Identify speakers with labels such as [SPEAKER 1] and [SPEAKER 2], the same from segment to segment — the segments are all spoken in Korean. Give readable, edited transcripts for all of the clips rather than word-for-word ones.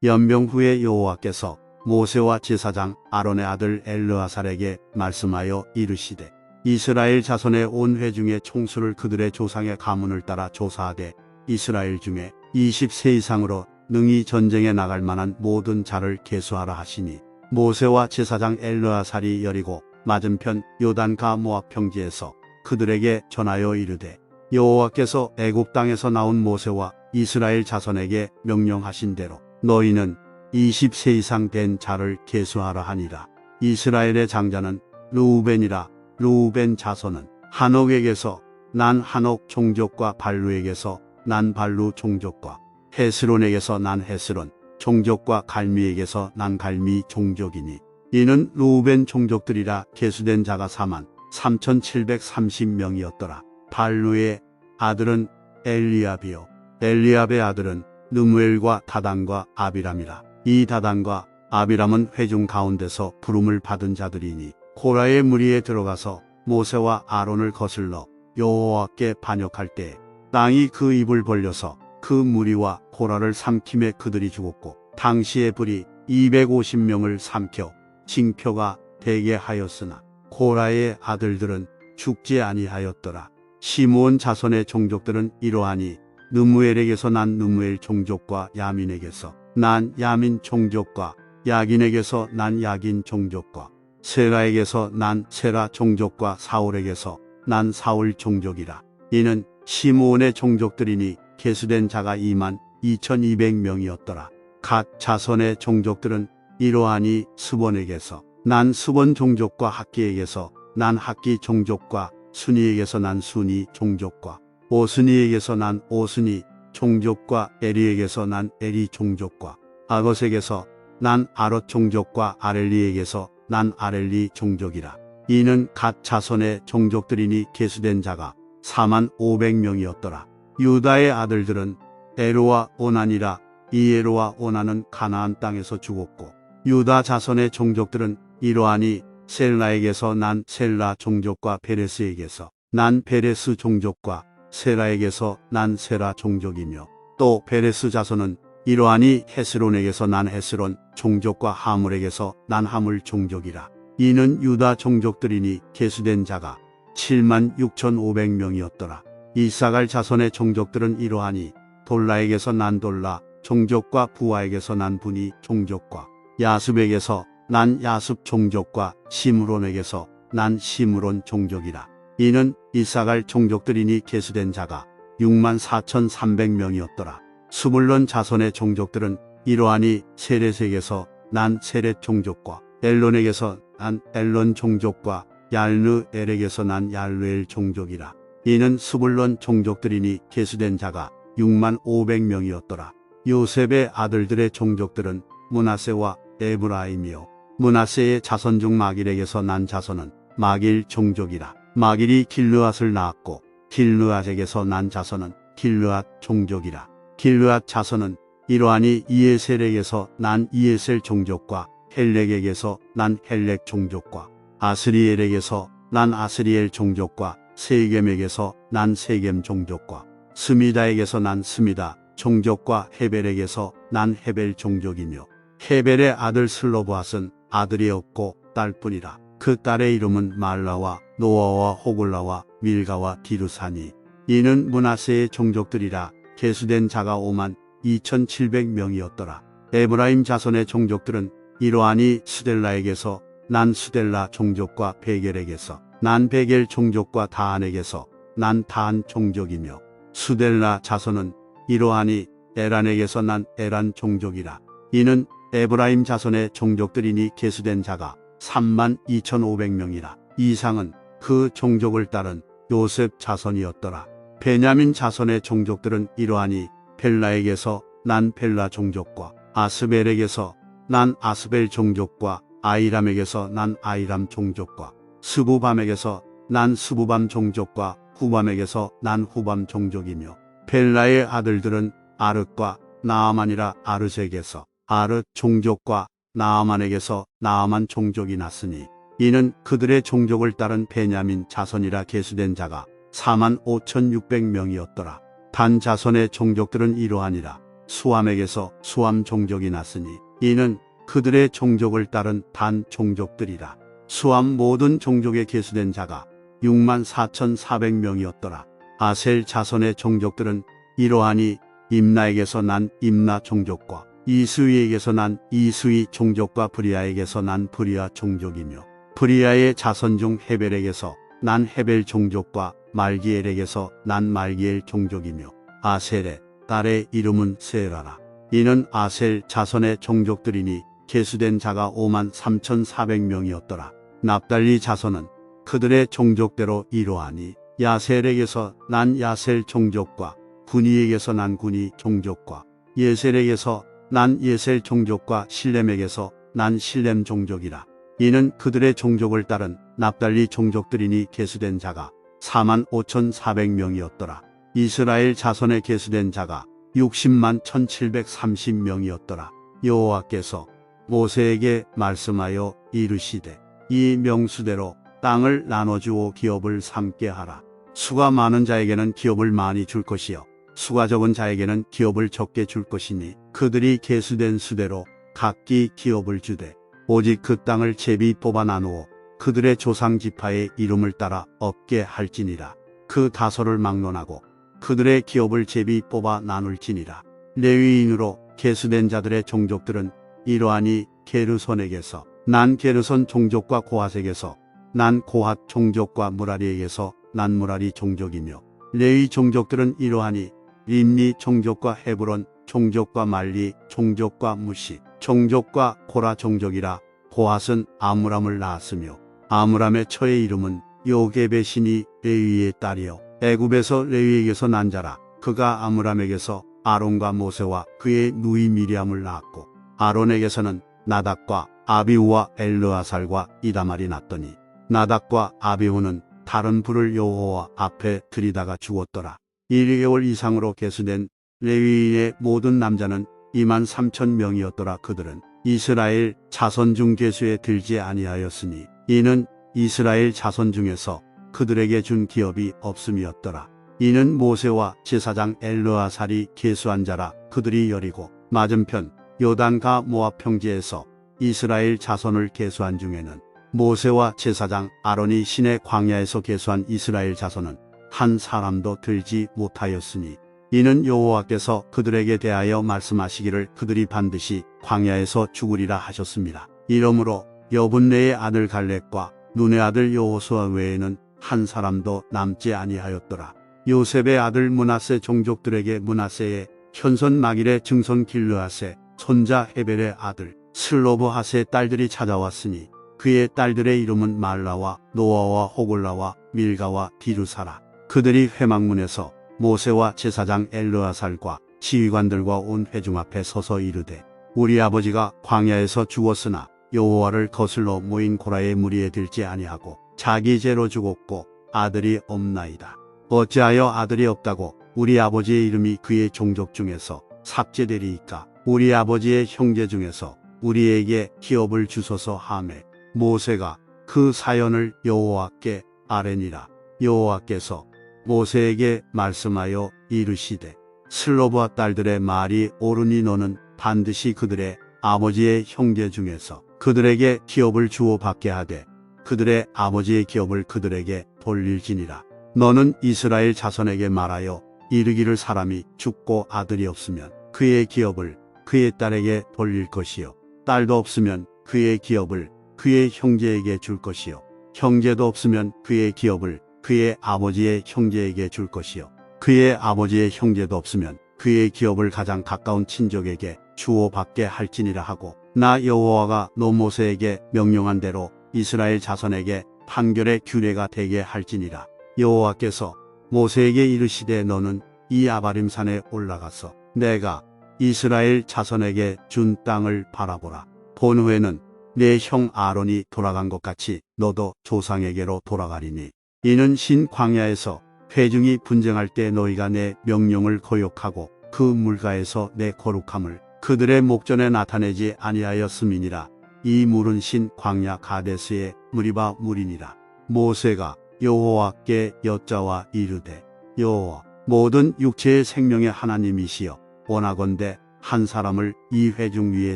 [SPEAKER 1] 연병 후에 여호와께서 모세와 제사장 아론의 아들 엘르아살에게 말씀하여 이르시되 이스라엘 자손의 온 회중의 총수를 그들의 조상의 가문을 따라 조사하되 이스라엘 중에 20세 이상으로 능히 전쟁에 나갈 만한 모든 자를 계수하라 하시니 모세와 제사장 엘르아살이 여리고 맞은편 요단가 모압 평지에서 그들에게 전하여 이르되 여호와께서 애굽 땅에서 나온 모세와 이스라엘 자손에게 명령하신 대로 너희는 20세 이상 된 자를 계수하라 하니라. 이스라엘의 장자는 르우벤이라. 르우벤 자손은 한옥에게서 난 한옥 종족과 발루에게서 난 발루 종족과 헤스론에게서 난 헤스론 종족과 갈미에게서 난 갈미 종족이니 이는 르우벤 종족들이라. 계수된 자가 43,730명이었더라. 발루의 아들은 엘리압이요 엘리압의 아들은 느무엘과 다단과 아비람이라. 이 다단과 아비람은 회중 가운데서 부름을 받은 자들이니 고라의 무리에 들어가서 모세와 아론을 거슬러 여호와께 반역할 때에 땅이 그 입을 벌려서 그 무리와 고라를 삼킴에 그들이 죽었고 당시의 불이 250명을 삼켜 징표가 되게 하였으나 고라의 아들들은 죽지 아니하였더라. 시므온 자손의 종족들은 이러하니 느무엘에게서 난 느무엘 종족과 야민에게서 난 야민 종족과 야긴에게서 난 야긴 종족과 세라에게서 난 세라 종족과 사울에게서 난 사울 종족이라. 이는 시므온의 종족들이니 계수된 자가 22,200명이었더라. 갓 자손의 종족들은 이러하니 스본에게서 난 스본 종족과 학기에게서 난 학기 종족과 순이에게서 난 순이 종족과 오스니에게서 난 오스니 종족과 에리에게서 난 에리 종족과 아것에게서 난 아롯 종족과 아렐리에게서 난 아렐리 종족이라. 이는 갓 자손의 종족들이니 계수된 자가 45,000명이었더라. 유다의 아들들은 에로와 오난이라. 이 에로와 오난은 가나안 땅에서 죽었고 유다 자손의 종족들은 이러하니 셀라에게서 난 셀라 종족과 베레스에게서 난 베레스 종족과 세라에게서 난 세라 종족이며 또 베레스 자손은 이러하니 헤스론에게서 난 헤스론 종족과 하물에게서 난 하물 종족이라. 이는 유다 종족들이니 계수된 자가 76,500명이었더라. 이사갈 자손의 종족들은 이러하니 돌라에게서 난 돌라 종족과 부하에게서 난 분이 종족과 야습에게서 난 야습 종족과 시므론에게서 난 시므론 종족이라. 이는 이사갈 종족들이니 계수된 자가 64,300명이었더라. 스불론 자손의 종족들은 이러하니 세렛에게서 난 세렛 종족과 엘론에게서 난 엘론 종족과 얄르엘에게서 난 얄르엘 종족이라. 이는 스불론 종족들이니 계수된 자가 65,000명이었더라. 요셉의 아들들의 종족들은 므낫세와 에브라임이요 므낫세의 자손 중 마길에게서 난 자손은 마길 종족이라. 마길이 길르앗을 낳았고 길르앗에게서 난 자손은 길르앗 종족이라. 길르앗 자손은 이러하니 이에셀에게서 난 이에셀 종족과 헬렉에게서 난 헬렉 종족과 아스리엘에게서 난 아스리엘 종족과 세겜에게서 난 세겜 종족과 스미다에게서 난 스미다 종족과 헤벨에게서 난 헤벨 종족이며 헤벨의 아들 슬로브앗은 아들이 없고 딸뿐이라. 그 딸의 이름은 말라와 노아와 호글라와 밀가와 디르사니. 이는 므낫세의 종족들이라. 계수된 자가 52,700명이었더라. 에브라임 자손의 종족들은 이러하니 스델라에게서 난 스델라 종족과 베겔에게서 난 베겔 종족과 다한에게서 난 다한 종족이며 스델라 자손은 이러하니 에란에게서 난 에란 종족이라. 이는 에브라임 자손의 종족들이니 계수된 자가 32,500명이라. 이상은 그 종족을 따른 요셉 자손이었더라. 베냐민 자손의 종족들은 이러하니 벨라에게서 난 벨라 종족과 아스벨에게서 난 아스벨 종족과 아이람에게서 난 아이람 종족과 스부밤에게서 난 스부밤 종족과 후밤에게서 난 후밤 종족이며 벨라의 아들들은 아르과 나아만이라. 아르색에서 아르 종족과 나아만에게서 나아만 종족이 났으니 이는 그들의 종족을 따른 베냐민 자손이라. 계수된 자가 45,600명이었더라. 단 자손의 종족들은 이러하니라. 수함에게서 수함 종족이 났으니 이는 그들의 종족을 따른 단 종족들이라. 수함 모든 종족에 계수된 자가 64,400명이었더라. 아셀 자손의 종족들은 이러하니 임나에게서 난 임나 종족과 이스위에게서 난 이스위 종족과 브리아에게서 난 브리아 종족이며 브리아의 자손 중 헤벨에게서 난 헤벨 종족과 말기엘에게서 난 말기엘 종족이며 아셀의 딸의 이름은 세라라. 이는 아셀 자손의 종족들이니 계수된 자가 53,400명이었더라. 납달리 자손은 그들의 종족대로 이러하니 야셀에게서 난 야셀 종족과 군이에게서 난 군이 종족과 예셀에게서 난 예셀 종족과 실렘에게서 난 실렘 종족이라. 이는 그들의 종족을 따른 납달리 종족들이니 계수된 자가 45,400명이었더라. 이스라엘 자손에 계수된 자가 60만 1,730명이었더라. 여호와께서 모세에게 말씀하여 이르시되 이 명수대로 땅을 나눠주어 기업을 삼게 하라. 수가 많은 자에게는 기업을 많이 줄 것이요 수가 적은 자에게는 기업을 적게 줄 것이니 그들이 계수된 수대로 각기 기업을 주되 오직 그 땅을 제비 뽑아 나누어 그들의 조상 지파의 이름을 따라 얻게 할지니라. 그 다소를 막론하고 그들의 기업을 제비 뽑아 나눌지니라. 레위인으로 계수된 자들의 종족들은 이러하니 게르손에게서 난 게르손 종족과 고핫에게서 난 고핫 종족과 무라리에게서 난 무라리 종족이며 레위 종족들은 이러하니 림니 종족과 헤브론 종족과 말리 종족과 무시 종족과 고라 종족이라. 고핫은 아므람을 낳았으며 아므람의 처의 이름은 요게벳이니 레위의 딸이요 애굽에서 레위에게서 난 자라. 그가 아므람에게서 아론과 모세와 그의 누이 미리암을 낳았고 아론에게서는 나답과 아비후와 엘르아살과 이다말이 났더니 나답과 아비후는 다른 불을 여호와 앞에 들이다가 죽었더라. 1개월 이상으로 계수된 레위인의 모든 남자는 23,000명이었더라. 그들은 이스라엘 자손 중 계수에 들지 아니하였으니 이는 이스라엘 자손 중에서 그들에게 준 기업이 없음이었더라. 이는 모세와 제사장 엘르아살이 계수한 자라. 그들이 여리고 맞은편 요단가 모압 평지에서 이스라엘 자손을 계수한 중에는 모세와 제사장 아론이 시내 광야에서 계수한 이스라엘 자손은 한 사람도 들지 못하였으니 이는 여호와께서 그들에게 대하여 말씀하시기를 그들이 반드시 광야에서 죽으리라 하셨습니다. 이러므로 여분네의 아들 갈렙과 눈의 아들 여호수아 외에는 한 사람도 남지 아니하였더라. 요셉의 아들 므낫세 종족들에게 므낫세의 현손 마길의 증손 길르앗의 손자 헤벨의 아들 슬로브핫의 딸들이 찾아왔으니 그의 딸들의 이름은 말라와 노아와 호글라와 밀가와 디르사라. 그들이 회막문에서 모세와 제사장 엘르아살과 지휘관들과 온 회중 앞에 서서 이르되 우리 아버지가 광야에서 죽었으나 여호와를 거슬러 모인 고라의 무리에 들지 아니하고 자기 죄로 죽었고 아들이 없나이다. 어찌하여 아들이 없다고 우리 아버지의 이름이 그의 종족 중에서 삭제되리이까. 우리 아버지의 형제 중에서 우리에게 기업을 주소서 하매 모세가 그 사연을 여호와께 아뢰니라. 여호와께서 모세에게 말씀하여 이르시되 슬로브와 딸들의 말이 옳으니 너는 반드시 그들의 아버지의 형제 중에서 그들에게 기업을 주어 받게 하되 그들의 아버지의 기업을 그들에게 돌릴지니라. 너는 이스라엘 자손에게 말하여 이르기를 사람이 죽고 아들이 없으면 그의 기업을 그의 딸에게 돌릴 것이요 딸도 없으면 그의 기업을 그의 형제에게 줄 것이요 형제도 없으면 그의 기업을 그의 아버지의 형제에게 줄 것이요 그의 아버지의 형제도 없으면 그의 기업을 가장 가까운 친족에게 주어 받게 할지니라 하고 나 여호와가 너 모세에게 명령한 대로 이스라엘 자손에게 판결의 규례가 되게 할지니라. 여호와께서 모세에게 이르시되 너는 이 아바림산에 올라가서 내가 이스라엘 자손에게 준 땅을 바라보라. 본 후에는 내 형 아론이 돌아간 것 같이 너도 조상에게로 돌아가리니 이는 신 광야에서 회중이 분쟁할 때 너희가 내 명령을 거역하고 그 물가에서 내 거룩함을 그들의 목전에 나타내지 아니하였음이니라. 이 물은 신 광야 가데스의 무리바 물이니라. 모세가 여호와께 여짜와 이르되 여호와 모든 육체의 생명의 하나님이시여 원하건대 한 사람을 이 회중 위에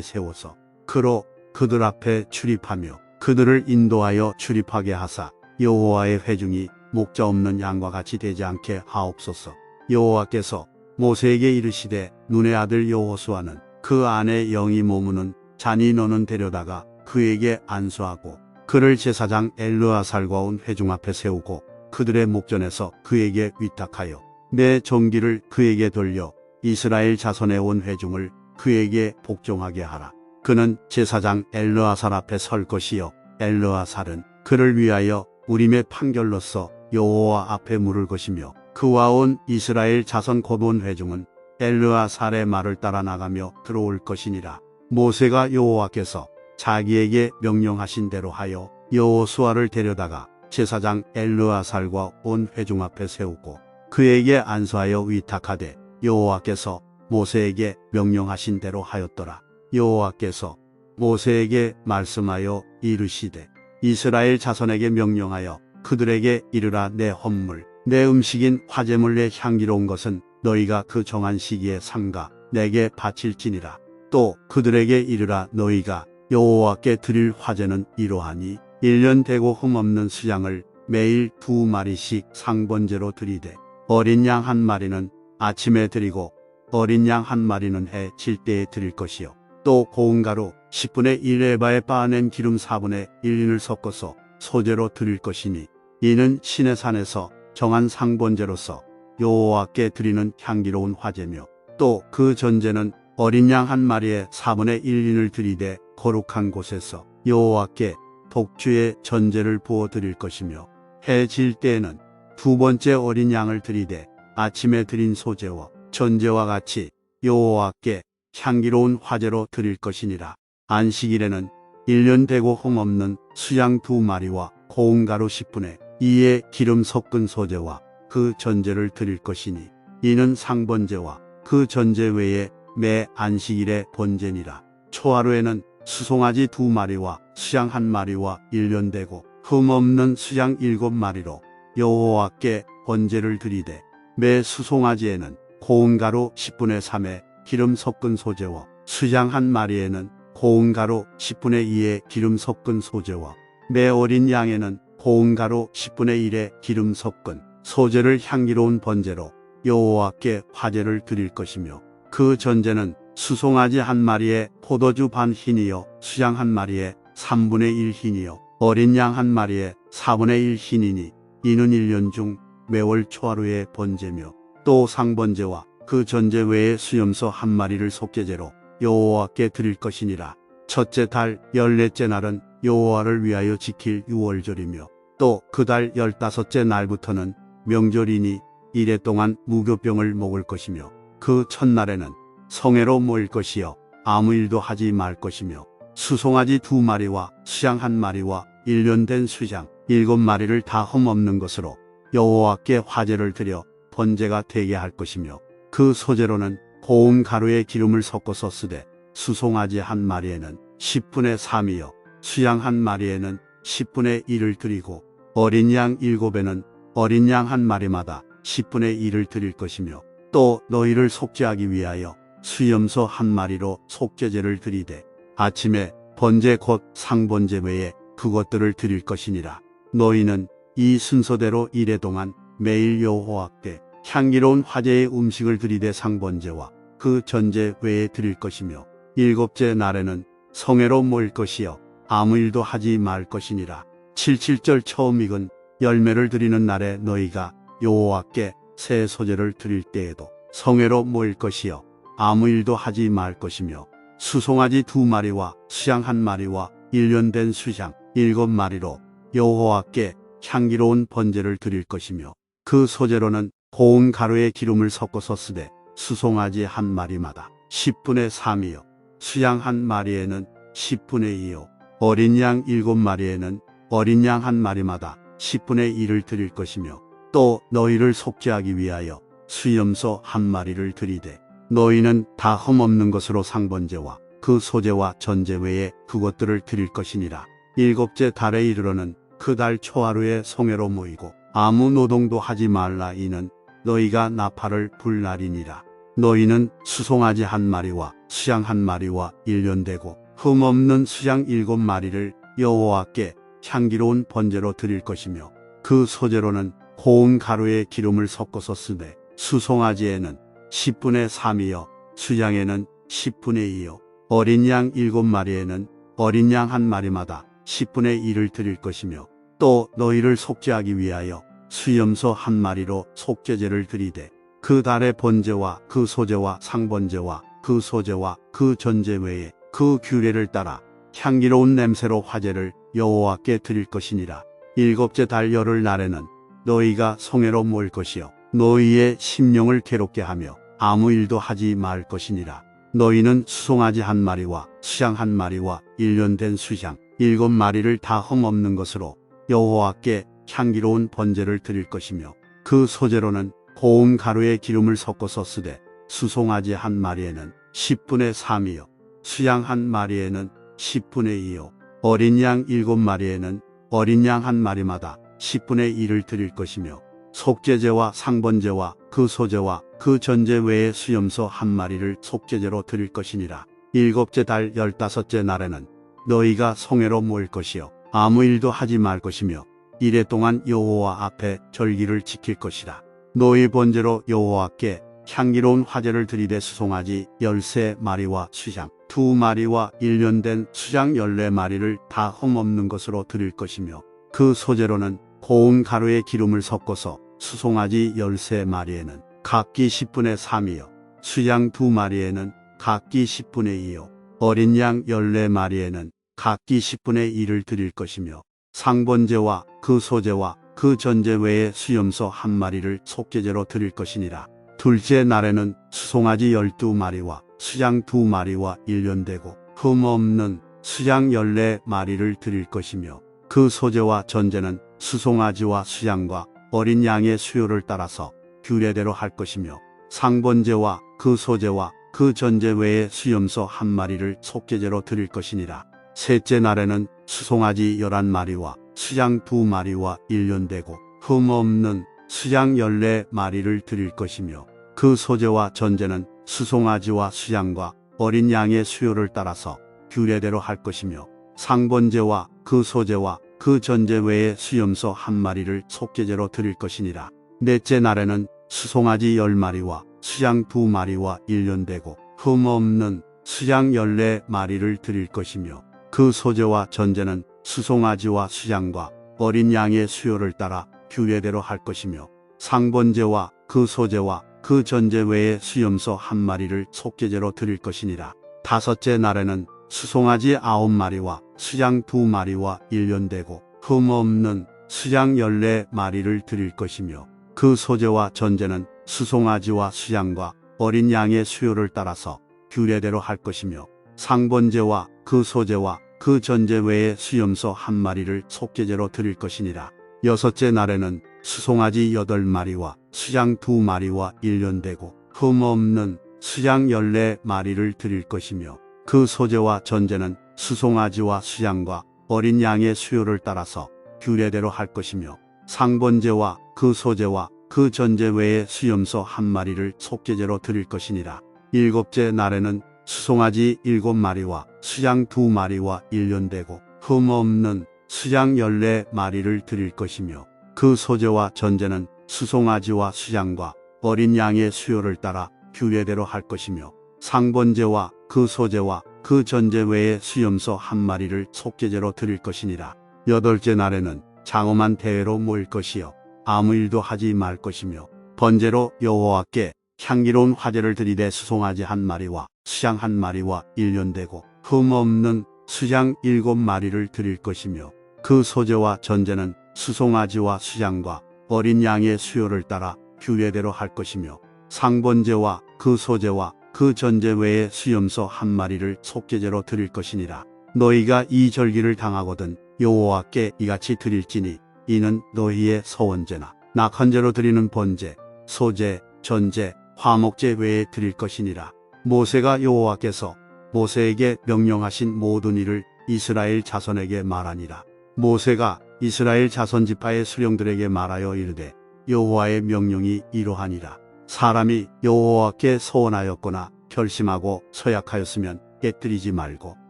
[SPEAKER 1] 세워서 그로 그들 앞에 출입하며 그들을 인도하여 출입하게 하사 여호와의 회중이 목자 없는 양과 같이 되지 않게 하옵소서. 여호와께서 모세에게 이르시되 눈의 아들 여호수아는 그 안에 영이 머무는 자니 너는 데려다가 그에게 안수하고 그를 제사장 엘르아살과 온 회중 앞에 세우고 그들의 목전에서 그에게 위탁하여 내 종기를 그에게 돌려 이스라엘 자손의 온 회중을 그에게 복종하게 하라. 그는 제사장 엘르아살 앞에 설 것이요 엘르아살은 그를 위하여 우림의 판결로서 여호와 앞에 물을 것이며 그와 온 이스라엘 자손 곧 온 회중은 엘르아살의 말을 따라 나가며 들어올 것이니라. 모세가 여호와께서 자기에게 명령하신 대로 하여 여호수아를 데려다가 제사장 엘르아살과 온 회중 앞에 세우고 그에게 안수하여 위탁하되 여호와께서 모세에게 명령하신 대로 하였더라. 여호와께서 모세에게 말씀하여 이르시되 이스라엘 자손에게 명령하여 그들에게 이르라. 내 헌물 내 음식인 화제물 내 향기로운 것은 너희가 그 정한 시기에 삼가 내게 바칠지니라. 또 그들에게 이르라. 너희가 여호와께 드릴 화제는 이러하니 1년 되고 흠없는 수양을 매일 2마리씩 상번제로 드리되 어린 양 1마리는 아침에 드리고 어린 양 1마리는 해 질 때에 드릴 것이요. 또 고운 가루 10분의 1에바에 빻아낸 기름 4분의 1인을 섞어서 소제로 드릴 것이니 이는 신의 산에서 정한 상번제로서 여호와께 드리는 향기로운 화제며 또 그 전제는 어린 양 1마리에 4분의 1인을 드리되 거룩한 곳에서 여호와께 독주의 전제를 부어 드릴 것이며 해 질 때에는 2번째 어린 양을 드리되 아침에 드린 소제와 전제와 같이 여호와께 향기로운 화제로 드릴 것이니라. 안식일에는 1년 되고 흠없는 수양 2마리와 고운 가루 10분의 2의 기름 섞은 소제와 그 전제를 드릴 것이니 이는 상번제와 그 전제 외에 매 안식일의 번제니라. 초하루에는 수송아지 2마리와 수양 1마리와 1년 되고 흠없는 수양 7마리로 여호와께 번제를 드리되 매 수송아지에는 고운 가루 10분의 3의 기름 섞은 소제와 수양 1마리에는 고운 가루 10분의 2의 기름 섞은 소제와 매 어린 양에는 고운 가루 10분의 1의 기름 섞은 소제를 향기로운 번제로 여호와께 화제를 드릴 것이며 그 전제는 수송아지 1마리에 포도주 반 흰이요 수양 1마리에 3분의 1 흰이요 어린 양 1마리에 4분의 1 흰이니 이는 1년 중 매월 초하루의 번제며 또 상번제와 그 전제 외에 수염소 1마리를 속죄제로 여호와께 드릴 것이니라. 첫째 달 14째 날은 여호와를 위하여 지킬 유월절이며 또 그 달 15째 날부터는 명절이니 이래 동안 무교병을 먹을 것이며 그 첫날에는 성회로 모일 것이요 아무 일도 하지 말 것이며 수송아지 2마리와 수양 1마리와 1년 된 수장 7마리를 다 흠없는 것으로 여호와께 화제를 드려 번제가 되게 할 것이며 그 소제로는 고운 가루에 기름을 섞어서 쓰되 수송아지 1마리에는 10분의 3이요 수양 1마리에는 10분의 1을 드리고 어린 양 7에는 어린 양 1마리마다 10분의 1을 드릴 것이며 또 너희를 속죄하기 위하여 수염소 1마리로 속죄제를 드리되 아침에 번제 곧 상번제 외에 그것들을 드릴 것이니라. 너희는 이 순서대로 이래 동안 매일 여호와께 향기로운 화제의 음식을 드리되 상번제와 그 전제 외에 드릴 것이며 7째 날에는 성회로 모일 것이요 아무 일도 하지 말 것이니라. 77절 처음 익은 열매를 드리는 날에 너희가 여호와께 새 소제를 드릴 때에도 성회로 모일 것이요 아무 일도 하지 말 것이며 수송아지 2마리와 수양 1마리와 1년 된 수장 7마리로 여호와께 향기로운 번제를 드릴 것이며 그 소제로는 고운 가루에 기름을 섞어서 쓰되 수송아지 1마리마다 10분의 3이요 수양 1마리에는 10분의 2요 어린 양 7마리에는 어린 양 1마리마다 10분의 1을 드릴 것이며 또 너희를 속죄하기 위하여 수염소 1마리를 드리되 너희는 다 흠없는 것으로 상번제와 그 소제와 전제 외에 그것들을 드릴 것이니라. 7째 달에 이르러는 그 달 초하루에 성회로 모이고 아무 노동도 하지 말라. 이는 너희가 나팔을 불 날이니라. 너희는 수송아지 한 마리와 수양 한 마리와 일련되고 흠없는 수양 7마리를 여호와께 향기로운 번제로 드릴 것이며 그 소재로는 고운 가루에 기름을 섞어서 쓰되 수송아지에는 10분의 3이요 수양에는 10분의 2요 어린 양 7마리에는 어린 양 한 마리마다 10분의 1을 드릴 것이며 또 너희를 속죄하기 위하여 수염소 한 마리로 속죄제를 드리되 그 달의 번제와 그 소제와 상번제와 그 소제와 그 전제 외에 그 규례를 따라 향기로운 냄새로 화제를 여호와께 드릴 것이니라. 7째 달 열흘 날에는 너희가 성회로 모일 것이요 너희의 심령을 괴롭게 하며 아무 일도 하지 말 것이니라. 너희는 수송아지 한 마리와 수양 한 마리와 일련된 수양 7마리를 다 흠없는 것으로 여호와께 향기로운 번제를 드릴 것이며 그 소재로는 고운 가루에 기름을 섞어서 쓰되 수송아지 한 마리에는 10분의 3이요 수양 한 마리에는 10분의 2요 어린 양 7마리에는 어린 양 한 마리마다 10분의 1을 드릴 것이며 속죄제와 상번제와 그 소제와 그 전제 외에 수염소 한 마리를 속죄제로 드릴 것이니라. 7째 달 15째 날에는 너희가 성회로 모일 것이요 아무 일도 하지 말 것이며 이래 동안 여호와 앞에 절기를 지킬 것이라. 너희 번제로 여호와께 향기로운 화제를 드리되 수송아지 13마리와 수양 2마리와 일련된 수양 14마리를 다 흠없는 것으로 드릴 것이며 그 소재로는 고운 가루에 기름을 섞어서 수송아지 13마리에는 각기 10분의 3이요 수양 2마리에는 각기 10분의 2요 어린 양 14마리에는 각기 10분의 1을 드릴 것이며 상번제와 그 소제와 그 전제 외에 수염소 한 마리를 속죄제로 드릴 것이니라. 둘째 날에는 수송아지 12마리와 수양 2마리와 일련되고 흠없는 수양 14마리를 드릴 것이며 그 소제와 전제는 수송아지와 수양과 어린 양의 수요를 따라서 규례대로 할 것이며 상번제와 그 소제와 그 전제 외에 수염소 한 마리를 속죄제로 드릴 것이니라. 셋째 날에는 수송아지 11마리와 수양 2마리와 일련되고 흠없는 수양 14마리를 드릴 것이며 그 소제와 전제는 수송아지와 수양과 어린 양의 수요를 따라서 규례대로 할 것이며 상번제와 그 소제와 그 전제 외에 수염소 한 마리를 속죄제로 드릴 것이니라. 넷째 날에는 수송아지 10마리와 수양 2마리와 일련되고 흠없는 수양 14마리를 드릴 것이며 그 소제와 전제는 수송아지와 수양과 어린 양의 수요를 따라 규례대로 할 것이며 상번제와 그 소제와 그 전제 외에 수염소 한 마리를 속죄제로 드릴 것이니라. 다섯째 날에는 수송아지 9마리와 수양 2마리와 일련되고 흠없는 수양 14마리를 드릴 것이며 그 소제와 전제는 수송아지와 수양과 어린 양의 수요를 따라서 규례대로 할 것이며 상번제와 그 소제와 그 전제 외에 수염소 한 마리를 속죄제로 드릴 것이니라. 여섯째 날에는 수송아지 8마리와 수양 2마리와 일련되고 흠없는 수양 14마리를 드릴 것이며 그 소제와 전제는 수송아지와 수양과 어린 양의 수요를 따라서 규례대로 할 것이며 상번제와 그 소제와 그 전제 외에 수염소 한 마리를 속죄제로 드릴 것이니라. 일곱째 날에는 수송아지 7마리와 수양 2마리와 일련되고 흠없는 수양 14마리를 드릴 것이며 그 소제와 전제는 수송아지와 수양과 어린 양의 수요를 따라 규례대로 할 것이며 상번제와 그 소제와 그 전제 외에 수염소 한 마리를 속죄제로 드릴 것이니라. 여덟째 날에는 장엄한 대회로 모일 것이요 아무 일도 하지 말 것이며 번제로 여호와께 향기로운 화제를 드리되 수송아지 한 마리와 수양 한 마리와 일련되고 흠없는 수양 7마리를 드릴 것이며 그 소제와 전제는 수송아지와 수양과 어린 양의 수요를 따라 규례대로 할 것이며 상번제와 그 소제와 그 전제 외에 수염소 한 마리를 속죄제로 드릴 것이니라. 너희가 이 절기를 당하거든 여호와께 이같이 드릴지니 이는 너희의 서원제나 낙헌제로 드리는 번제, 소제, 전제, 화목제 외에 드릴 것이니라. 모세가 여호와께서 모세에게 명령하신 모든 일을 이스라엘 자손에게 말하니라. 모세가 이스라엘 자손 지파의 수령들에게 말하여 이르되 여호와의 명령이 이러하니라. 사람이 여호와께 소원하였거나 결심하고 서약하였으면 깨뜨리지 말고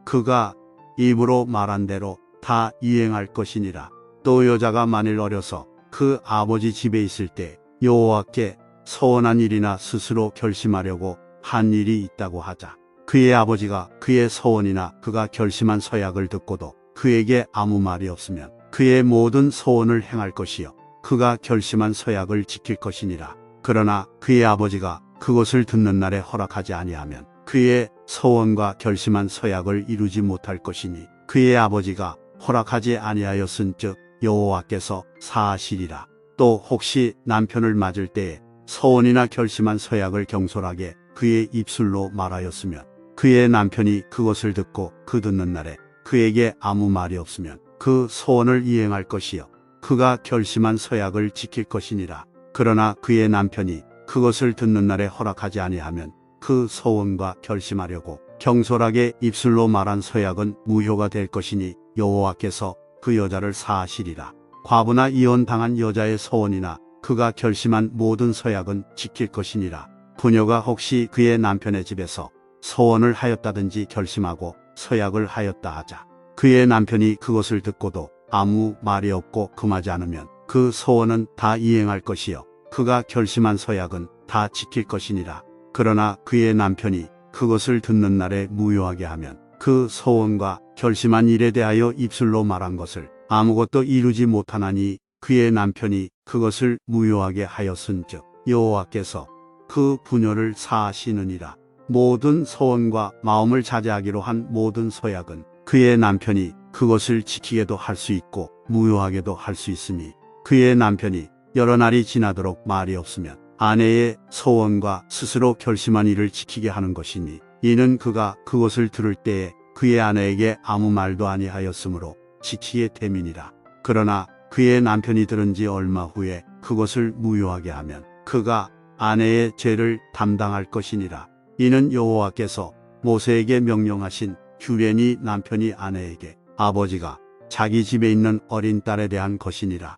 [SPEAKER 1] 그가 입으로 말한 대로 다 이행할 것이니라. 또 여자가 만일 어려서 그 아버지 집에 있을 때 여호와께 서원한 일이나 스스로 결심하려고 한 일이 있다고 하자. 그의 아버지가 그의 서원이나 그가 결심한 서약을 듣고도 그에게 아무 말이 없으면 그의 모든 서원을 행할 것이요 그가 결심한 서약을 지킬 것이니라. 그러나 그의 아버지가 그것을 듣는 날에 허락하지 아니하면 그의 서원과 결심한 서약을 이루지 못할 것이니 그의 아버지가 허락하지 아니하였은즉 여호와께서 사하시리라. 또 혹시 남편을 맞을 때에 서원이나 결심한 서약을 경솔하게 그의 입술로 말하였으면 그의 남편이 그것을 듣고 그 듣는 날에 그에게 아무 말이 없으면 그 서원을 이행할 것이요 그가 결심한 서약을 지킬 것이니라. 그러나 그의 남편이 그것을 듣는 날에 허락하지 아니하면 그 서원과 결심하려고 경솔하게 입술로 말한 서약은 무효가 될 것이니 여호와께서 그 여자를 사하시리라. 과부나 이혼당한 여자의 서원이나 그가 결심한 모든 서약은 지킬 것이니라. 부녀가 혹시 그의 남편의 집에서 서원을 하였다든지 결심하고 서약을 하였다 하자. 그의 남편이 그것을 듣고도 아무 말이 없고 금하지 않으면 그 서원은 다 이행할 것이요 그가 결심한 서약은 다 지킬 것이니라. 그러나 그의 남편이 그것을 듣는 날에 무효하게 하면 그 서원과 결심한 일에 대하여 입술로 말한 것을 아무것도 이루지 못하나니 그의 남편이 그것을 무효하게 하였은즉 여호와께서 그 부녀를 사하시느니라. 모든 서원과 마음을 자제하기로 한 모든 서약은 그의 남편이 그것을 지키게도 할 수 있고 무효하게도 할 수 있으니 그의 남편이 여러 날이 지나도록 말이 없으면 아내의 서원과 스스로 결심한 일을 지키게 하는 것이니 이는 그가 그것을 들을 때에 그의 아내에게 아무 말도 아니하였으므로 지키게 됨이니라. 그러나 그의 남편이 들은 지 얼마 후에 그것을 무효하게 하면 그가 아내의 죄를 담당할 것이니라. 이는 여호와께서 모세에게 명령하신 규례니 남편이 아내에게 아버지가 자기 집에 있는 어린 딸에 대한 것이니라.